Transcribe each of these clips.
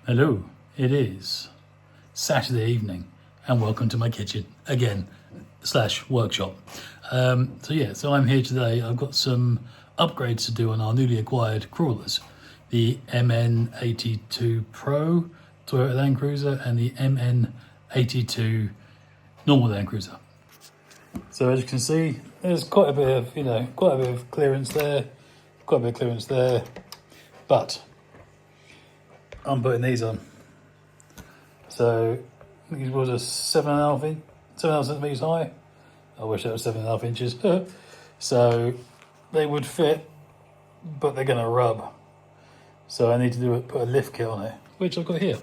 Hello, it is Saturday evening and welcome to my kitchen again / workshop. So I'm here today. I've got some upgrades to do on our newly acquired crawlers, the MN82 Pro Toyota Land Cruiser and the MN82 normal Land Cruiser. So as you can see, there's quite a bit of clearance there, but I'm putting these on. So these was a 7.5 centimeters high. I wish that was 7.5 inches. So they would fit, but they're gonna rub. So I need to put a lift kit on it, which I've got here.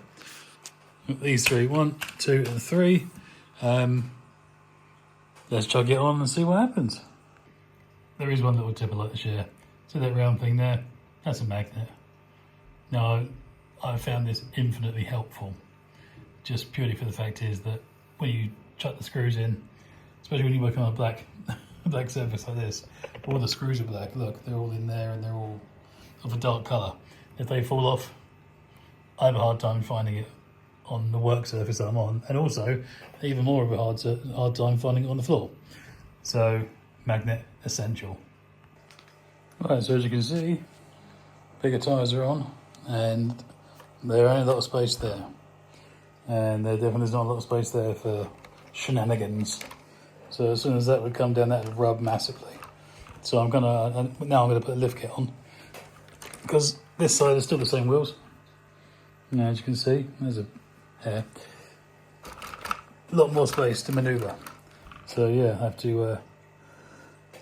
These three, 1, 2, and 3. Let's chuck it on and see what happens. There is one little tip I'd like to share. See that round thing there? That's a magnet. Now, I found this infinitely helpful, just purely for the fact is that when you chuck the screws in, especially when you're working on a black surface like this, all the screws are black. Look, they're all in there and they're all of a dark colour. If they fall off, I have a hard time finding it on the work surface that I'm on, and also even more of a hard time finding it on the floor. So magnet essential. Right, so as you can see, bigger tyres are on, and there ain't a lot of space there, and there definitely is not a lot of space there for shenanigans. So as soon as that would come down, that would rub massively. So I'm gonna put a lift kit on, because this side is still the same wheels. Now, as you can see, there's a lot more space to manoeuvre. So yeah, I have to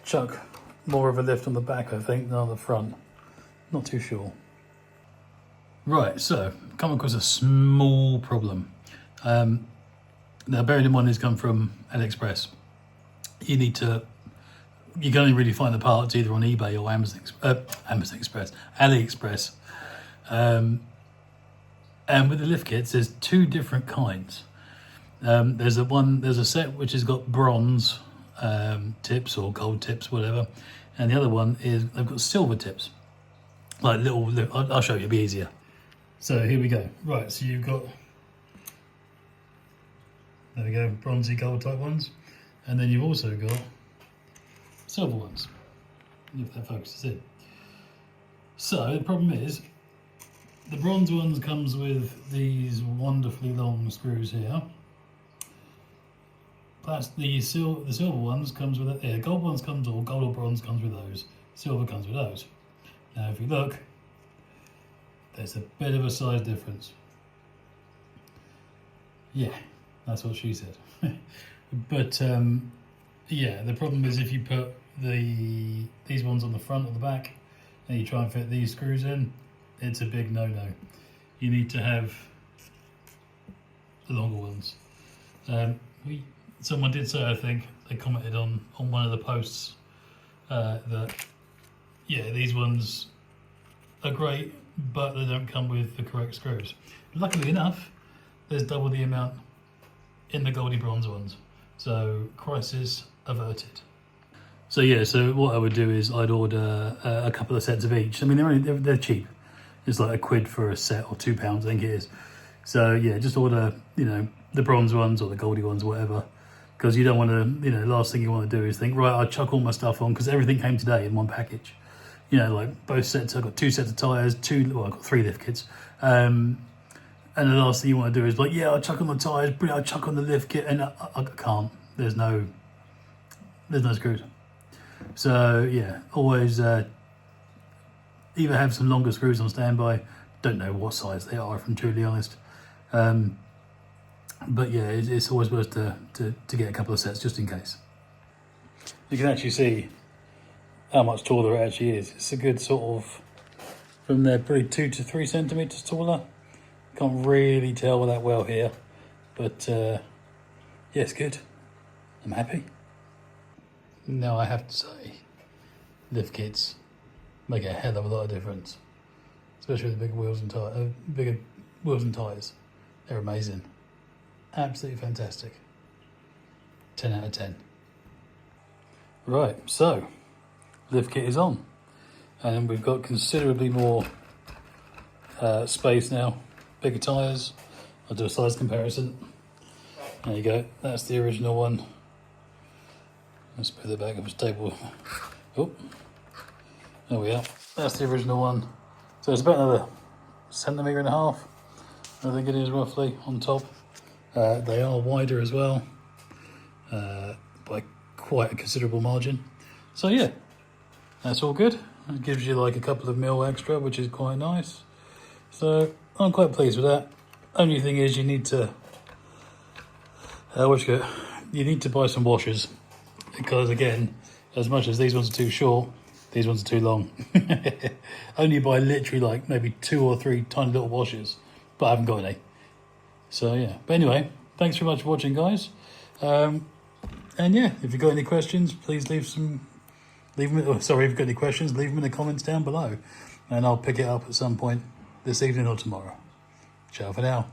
chuck more of a lift on the back, I think, than on the front. Not too sure. Right, so come across a small problem. Now, bearing in mind this come from AliExpress. You can only really find the parts either on eBay or AliExpress. And with the lift kits, there's two different kinds. There's a set which has got bronze tips or gold tips, whatever, and the other one is they've got silver tips, like little. I'll show you, it'll be easier. So here we go. Right, so you've got, there we go, bronzy gold type ones, and then you've also got silver ones, if that focuses in. So the problem is, the bronze ones comes with these wonderfully long screws here. That's the silver ones comes with it. Yeah, gold ones comes, or gold or bronze comes with those. Silver comes with those. Now, if you look, there's a bit of a size difference. Yeah, that's what she said. But yeah, the problem is if you put these ones on the front or the back, and you try and fit these screws in, it's a big no-no. You need to have the longer ones. Someone did say, I think, they commented on one of the posts that, yeah, these ones are great, but they don't come with the correct screws. Luckily enough, there's double the amount in the Goldie bronze ones. So, crisis averted. So yeah, so what I would do is I'd order a couple of sets of each. I mean, they're cheap. It's like £1 for a set, or £2, I think it is. So yeah, just order, the bronze ones or the Goldie ones, whatever. Because you don't want to, last thing you want to do is think, right, I'll chuck all my stuff on, because everything came today in one package. Like both sets, I've got 2 sets of tyres, I've got 3 lift kits. And the last thing you want to do is like, yeah, I'll chuck on the tyres, I'll chuck on the lift kit, and I can't. There's no screws. So yeah, always either have some longer screws on standby. Don't know what size they are, if I'm truly honest. But yeah, it's always worth to get a couple of sets just in case. You can actually see how much taller it actually is. It's a good sort of, from there, probably 2 to 3 centimeters taller. Can't really tell that well here, but yeah, it's good. I'm happy. Now I have to say, lift kits make a hell of a lot of difference, especially with the bigger wheels and tyres. They're amazing, absolutely fantastic. 10 out of 10. Right, so lift kit is on, and we've got considerably more space now bigger tyres. I'll do a size comparison. There you go, that's the original one. Let's put the back of the table. Oh, there we are. That's the original one. So it's about another 1.5 centimetres, I think it is roughly, on top. They are wider as well, by quite a considerable margin. So yeah, that's all good. It gives you like a couple of mil extra, which is quite nice. So I'm quite pleased with that. Only thing is you need to, you need to buy some washers, because again, as much as these ones are too short, these ones are too long. Only buy literally like maybe 2 or 3 tiny little washers, but I haven't got any. So yeah, but anyway, thanks very much for watching, guys. And yeah, if you've got any questions, please leave them. If you've got any questions, leave them in the comments down below, and I'll pick it up at some point this evening or tomorrow. Ciao for now.